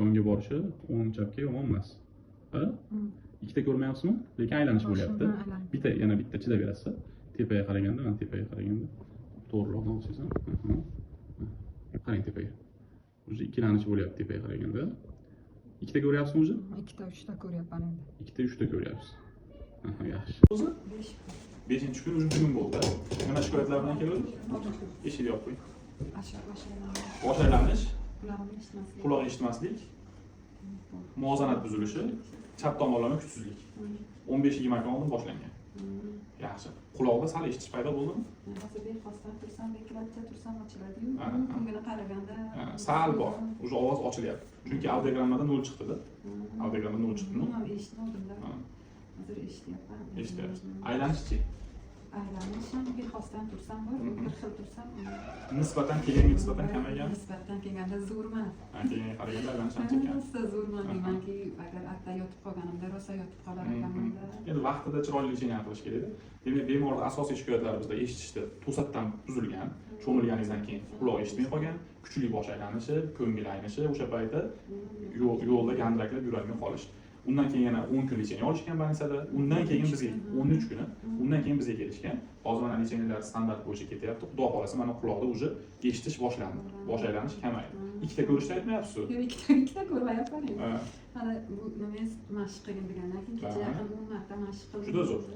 yonga borishi o'ng chapga yomon emas. Ha? Ikkita ko'rmayapsizmi? Lekin aylanish bo'lyapti. Yana bitta chidaverasiz. Tepaga qaraganda, mana tepaga qaraganda to'g'riroq olsangiz. Qarang tepaga. O'zi ikkilanish bo'lyapti tepaga qaraganda. Ikkita ko'ryapsizmi o'zi? Ikkita, uchta ko'ryapman endi. Ikkita, uchta ko'ryapsiz. Yaxshi. O'zi 5-kun bugun bo'ldi. Nima shikoyatlar bilan keldik? Eshik yoping. Bosh aylanish, quloq eshitmaslik, muvozanat buzilishi, chap tomonlama kuchsizlik. 15-20 kun oldin boshlangan. Yaxshi. Quloqda sal eshitish paydo bo'ldimi? Hozir bexosdan tursam, beklatda tursam ochiladi-yu. Bunga qaraganda sal bor. O'sha ovoz ochilyapti. Chunki audiogrammada 0 chiqdi-da. Audiogrammada 0 chiqdimi? Eshitmadim-da. Hozir eshityapman. Eshityapsiz. Aylanishchi. Aylanishim bexosdan tursam bor, bir xil tursam. Nisbatan kelganga nisbatan kamaygan. Nisbatan kelganda zo'rman. Kelganga qaraganda aylanish ancha kam. Rosa zo'rman deymanki, agar atda yotib qolganimda rosa yotib qolar ekanman-da. Endi vaqtida chiroyli lecheniya qilish kerak-da. Demak, bemorda asosiy shikoyatlar bizda eshitishda to'satdan buzilgan, cho'milganingizdan keyin quloq eshitmay qolgan, kuchli bosh aylanishi, ko'ngil aynishi, o'sha paytda yo'lda gandiraklab yurolmay qolish. Undan keyin yana 10 kun lecheniya olishgan больницada, undan keyin bizga 13 kuni, undan keyin bizga kelishgan. Hozir mana lecheniyalar standart bo'yicha ketyapti. Xudo xolasa mana quloqda уже eshitish boshlandi. Bosh aylanish kamaydi. Ikkita ko'rishni aytmayapsiz-ku? Ikkita ko'rmayapman endi. Mana bu nimangiz mashq qilgan degandan keyin kecha yaqin 10 marta mashq qildim.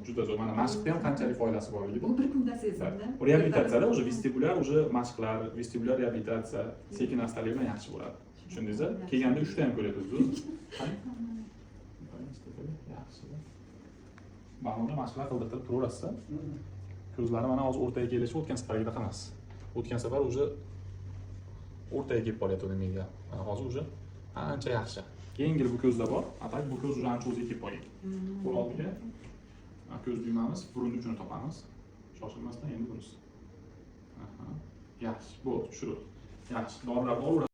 Juda zo'r. Mana mashqda ham qanchalik foydasi borligini. Bu bir kunda sezdim-da. Reabilitatsiyada уже vestibulyar, уже mashqlar, vestibulyar reabilitatsiya sekin astalik bilan yaxshi bo'ladi. Tushundingizmi? Kelganda 3 ta ham ko'ryapsiz. Yaxshi. Balonda mashqlar qildirib turaverasiz. Ko'zlari mana hozir o'rtaga kelishi o'tgan safargida emas. O'tgan safar уже o'rtaga kelib qolyapti menga. Mana hozir уже ancha yaxshi. Yengil bu ko'zda bor. Atak bu ko'z уже ancha o'ziga kelib qolgan. Qo'l oldiga ko'z duymamiz, burun uchini topamiz. Shoshilmasdan endi bunisi. Yaxshi, bo'ldi, tushirib. Yaxshi, dorilarni olaveramiz.